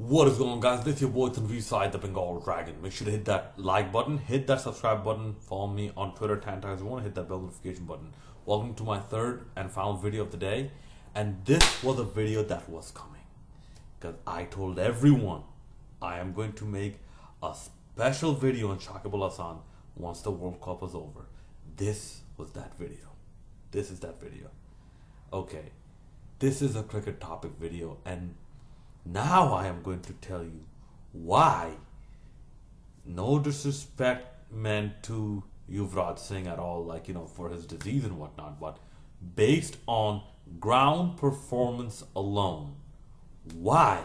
What is going on, guys? This is your boy Tanveer Side, the Bengal Dragon. Make sure to hit that like button, hit that subscribe button, follow me on Twitter 10 times more, hit that bell notification button. Welcome to my third and final video of the day. And this was a video that was coming, because I told everyone I am going to make a special video on Shakib once the World Cup is over. This was that video. This is that video. Okay, this is a cricket topic video, and now I am going to tell you why. No disrespect meant to Yuvraj Singh at all, for his disease and whatnot, but based on ground performance alone, why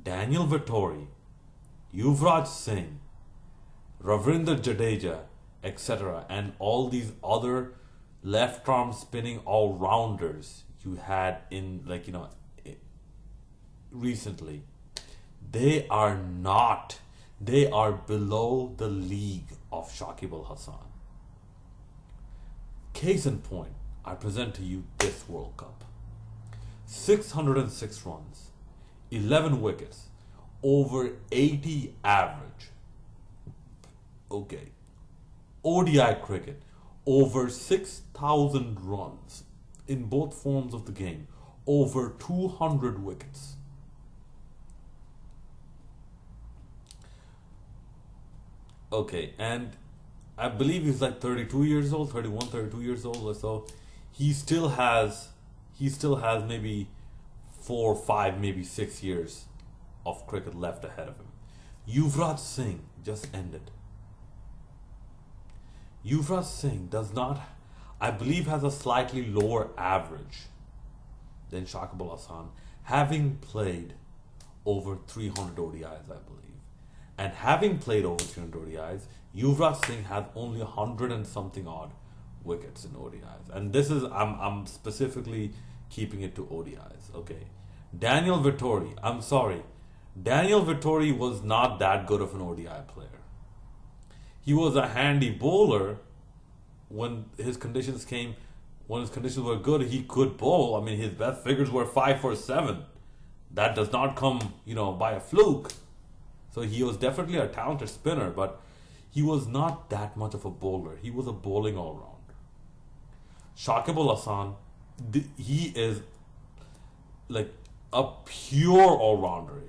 Daniel Vettori, Yuvraj Singh, Ravindra Jadeja, etc., and all these other left arm spinning all-rounders you had in recently, they are below the league of Shakib Al Hasan. Case in point, I present to you this World Cup. 606 runs, 11 wickets, over 80 average. Okay. ODI cricket, over 6,000 runs in both forms of the game, over 200 wickets. Okay, and I believe he's like 32 years old, 31, 32 years old or so. He still has maybe 4, 5, maybe 6 years of cricket left ahead of him. Yuvraj Singh just ended. Yuvraj Singh does not, I believe, has a slightly lower average than Shakib Al Hasan, having played over 300 ODIs, I believe. And having played over 300 ODIs, Yuvraj Singh has only 100 and something odd wickets in ODIs. And this is, I'm specifically keeping it to ODIs, okay? Daniel Vettori, I'm sorry. Daniel Vettori was not that good of an ODI player. He was a handy bowler when his conditions came. When his conditions were good, he could bowl. I mean, his best figures were 5 for 7. That does not come, by a fluke. So he was definitely a talented spinner, but he was not that much of a bowler. He was a bowling all-rounder. Shakib Al Hasan, he is like a pure all-rounder.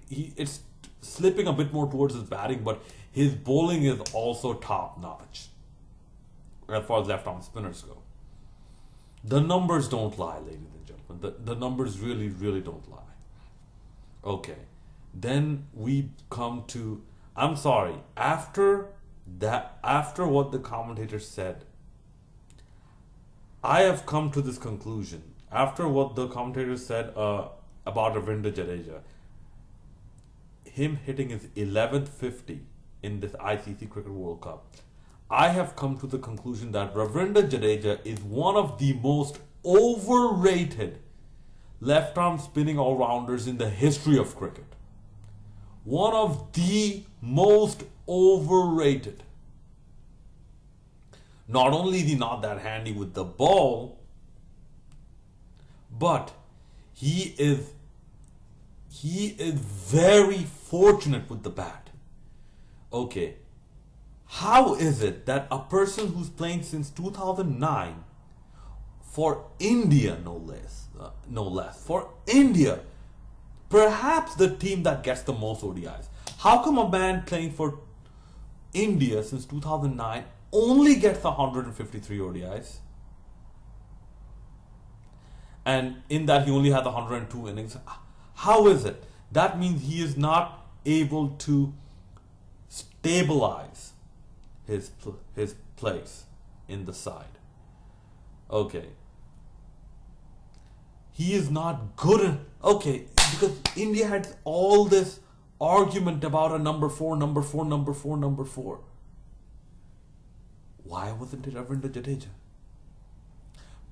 It's slipping a bit more towards his batting, but his bowling is also top-notch as far as left-arm spinners go. The numbers don't lie, ladies and gentlemen. The numbers really, really don't lie. Okay. Then we come to, I'm sorry, after what the commentator said, I have come to this conclusion. After what the commentator said about Ravindra Jadeja, him hitting his 11th 50 in this ICC Cricket World Cup, I have come to the conclusion that Ravindra Jadeja is one of the most overrated left-arm spinning all-rounders in the history of cricket. One of the most overrated. Not only is he not that handy with the ball, but he is very fortunate with the bat. Okay, how is it that a person who's playing since 2009 for India, no less, for India, perhaps the team that gets the most ODIs, how come a man playing for India since 2009 only gets 153 ODIs? And in that he only had 102 innings. How is it? That means he is not able to stabilize his place in the side. Okay. He is not good. Okay, because India had all this argument about a number 4. Why wasn't it Ravindra Jadeja?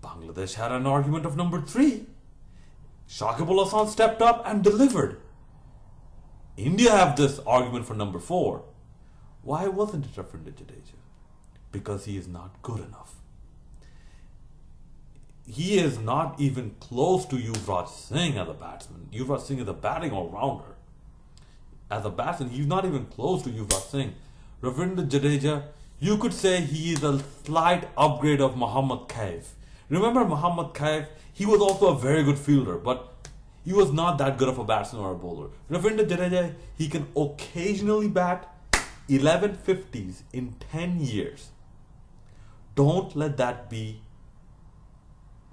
Bangladesh had an argument of number 3. Shakib Al Hasan stepped up and delivered. India have this argument for number 4. Why wasn't it Ravindra Jadeja? Because he is not good enough. he is not even close to Yuvraj Singh as a batsman. Yuvraj Singh is a batting all-rounder. As a batsman, he's not even close to Yuvraj Singh. Ravindra Jadeja, you could say he is a slight upgrade of Mohammad Kaif. Remember Mohammad Kaif? He was also a very good fielder, but he was not that good of a batsman or a bowler. Ravindra Jadeja, he can occasionally bat 11 50s in 10 years. Don't let that be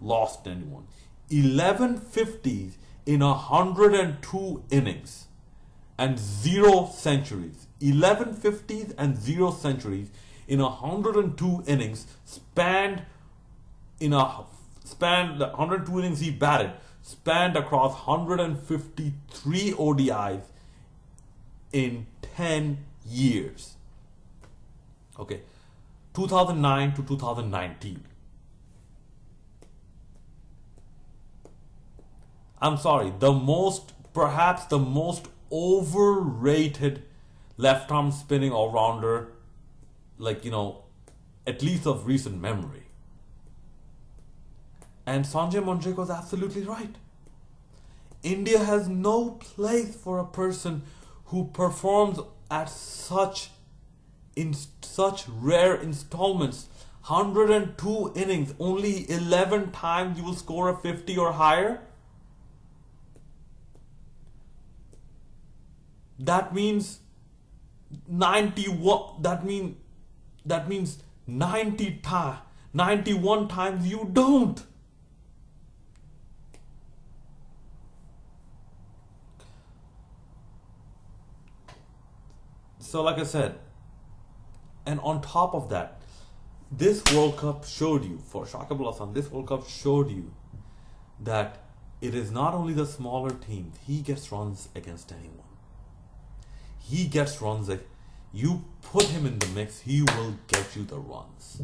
lost to anyone. 11 50s in 102 innings and 0 centuries. 11 50s and 0 centuries in 102 innings spanned 102 innings he batted spanned across 153 ODIs in 10 years. Okay, 2009 to 2019. I'm sorry, perhaps the most overrated left arm spinning all rounder, at least of recent memory. And Sanjay Manjrekar was absolutely right. India has no place for a person who performs at in such rare installments. 102 innings, only 11 times you will score a 50 or higher. That means 91. That means 91 times you don't. So, like I said, and on top of that, this World Cup showed you, for Shakib Al Hasan, this World Cup showed you that it is not only the smaller teams. He gets runs against anyone. He gets runs. You put him in the mix, he will get you the runs.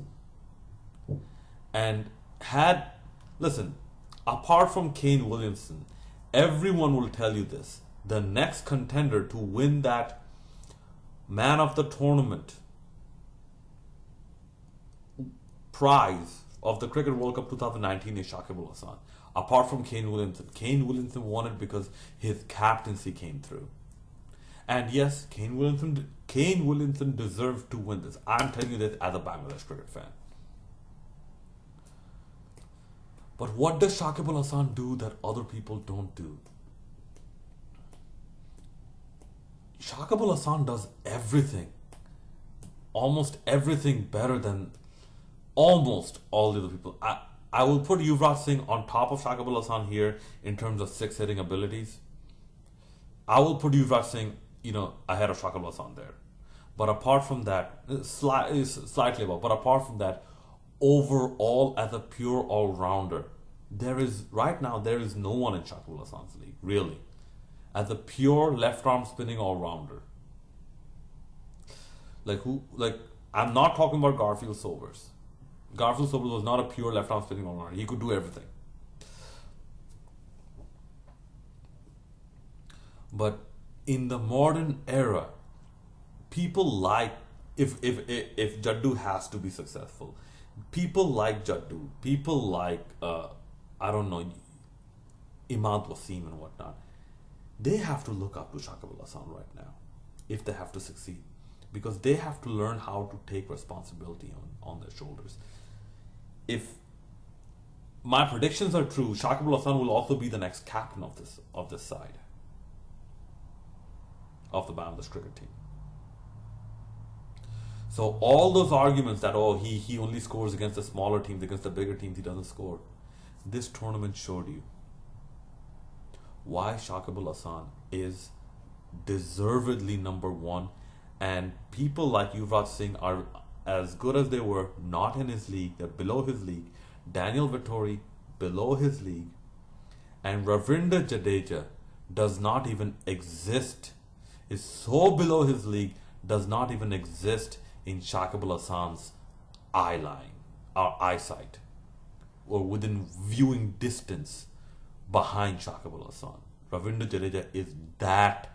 And listen, apart from Kane Williamson, everyone will tell you this. The next contender to win that Man of the Tournament prize of the Cricket World Cup 2019 is Shakib Al Hasan. Apart from Kane Williamson. Kane Williamson won it because his captaincy came through. And yes, Kane Williamson deserved to win this. I'm telling you this as a Bangladesh cricket fan. But what does Shakib Al Hasan do that other people don't do? Shakib Al Hasan does everything, almost everything better than almost all the other people. I will put Yuvraj Singh on top of Shakib Al Hasan here in terms of six hitting abilities. I will put Yuvraj Singh, ahead of Shakib Al Hasan there. But apart from that, slightly above. But apart from that, overall as a pure all-rounder, there is no one in Shakib Al Hasan's league, really. As a pure left-arm spinning all-rounder. I'm not talking about Garfield Sobers. Garfield Sobers was not a pure left-arm spinning all-rounder. He could do everything. But in the modern era, people like, if Jaddu has to be successful, people like Jaddu, people like, Imad Wasim and whatnot, they have to look up to Shakib Al Hasan right now if they have to succeed, because they have to learn how to take responsibility on their shoulders. If my predictions are true, Shakib Al Hasan will also be the next captain of this side of the Bangladesh cricket team. So all those arguments that he only scores against the smaller teams, against the bigger teams he doesn't score, this tournament showed you why Shakib Al Hasan is deservedly number one, and people like Yuvraj Singh are as good as they were, not in his league, they're below his league. Daniel Vettori, below his league. And Ravindra Jadeja does not even exist, is so below his league, does not even exist in Shakib Al Hasan's eye line, or eyesight, or within viewing distance behind Shakib Al Hasan. Ravindra Jadeja is that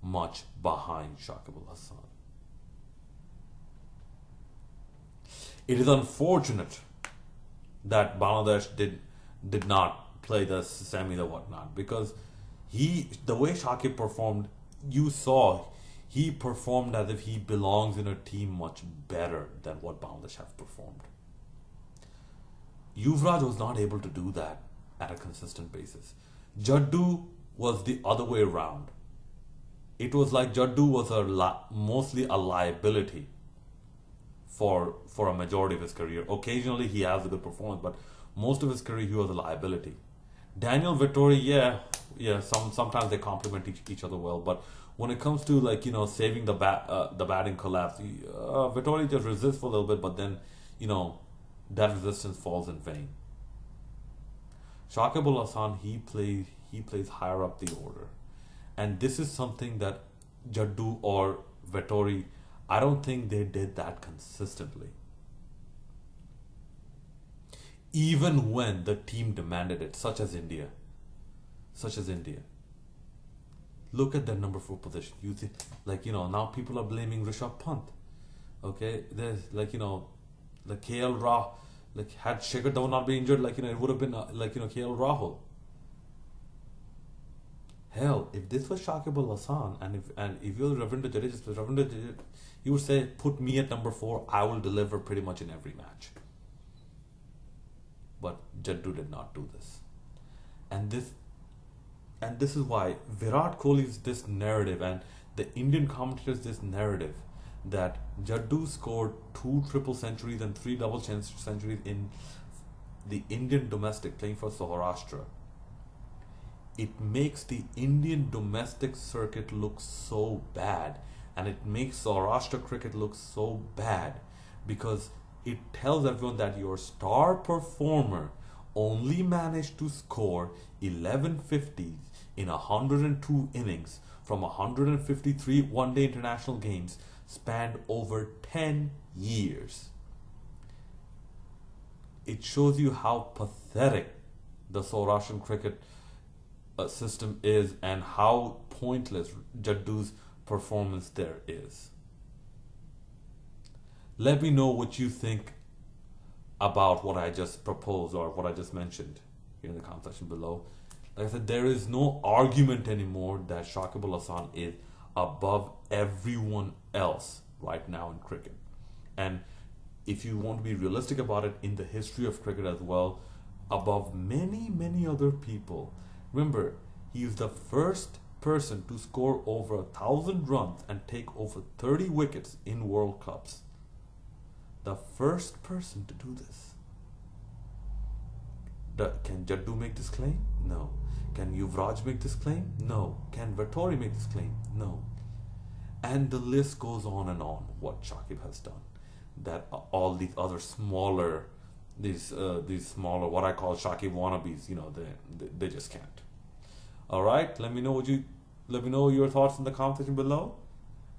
much behind Shakib Al Hasan. It is unfortunate that Bangladesh did not play the semi, the whatnot, because the way Shakib performed, you saw he performed as if he belongs in a team much better than what Bangladesh have performed. Yuvraj was not able to do that at a consistent basis. Jaddu was the other way around. It was like Jaddu was mostly a liability for a majority of his career. Occasionally he has a good performance, but most of his career he was a liability. Daniel Vettori, sometimes they complement each other well, but when it comes to saving the batting collapse, Vettori just resists for a little bit, but then that resistance falls in vain. Shakib Al Hasan, he plays higher up the order, and this is something that Jaddu or Vettori, I don't think they did that consistently. Even when the team demanded it, such as India. Look at their number 4 position. You think, now people are blaming Rishabh Pant. Okay, there's KL Rahul, had Shikhar Dhawan not been injured, it would have been KL Rahul. Hell, if this was Shakib Al Hasan, and if you're Ravindra Jadeja, you would say, put me at number 4, I will deliver pretty much in every match. But Jaddu did not do this. And this is why Virat Kohli's this narrative and the Indian commentators this narrative that Jaddu scored 2 triple centuries and 3 double centuries in the Indian domestic playing for Saurashtra. It makes the Indian domestic circuit look so bad, and it makes Saurashtra cricket look so bad because it tells everyone that your star performer only managed to score 11 50s in 102 innings from 153 one-day international games spanned over 10 years. It shows you how pathetic the Saurashtrian cricket system is and how pointless Jaddu's performance there is. Let me know what you think about what I just proposed or what I just mentioned here in the comment section below. Like I said, there is no argument anymore that Shakib Al Hasan is above everyone else right now in cricket. And if you want to be realistic about it, in the history of cricket as well, above many other people. Remember, he is the first person to score over 1,000 runs and take over 30 wickets in World Cups. The first person to do this. Can Jaddu make this claim? No. Can Yuvraj make this claim? No. Can Vettori make this claim? No. And the list goes on and on what Shakib has done. That all these other smaller, these smaller, what I call Shakib wannabes, they just can't. All right, let me know your thoughts in the comment section below.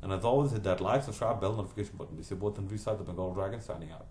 And as always, hit that like, subscribe, bell notification button. This is both on V-Side, the Bengal Dragon, signing out.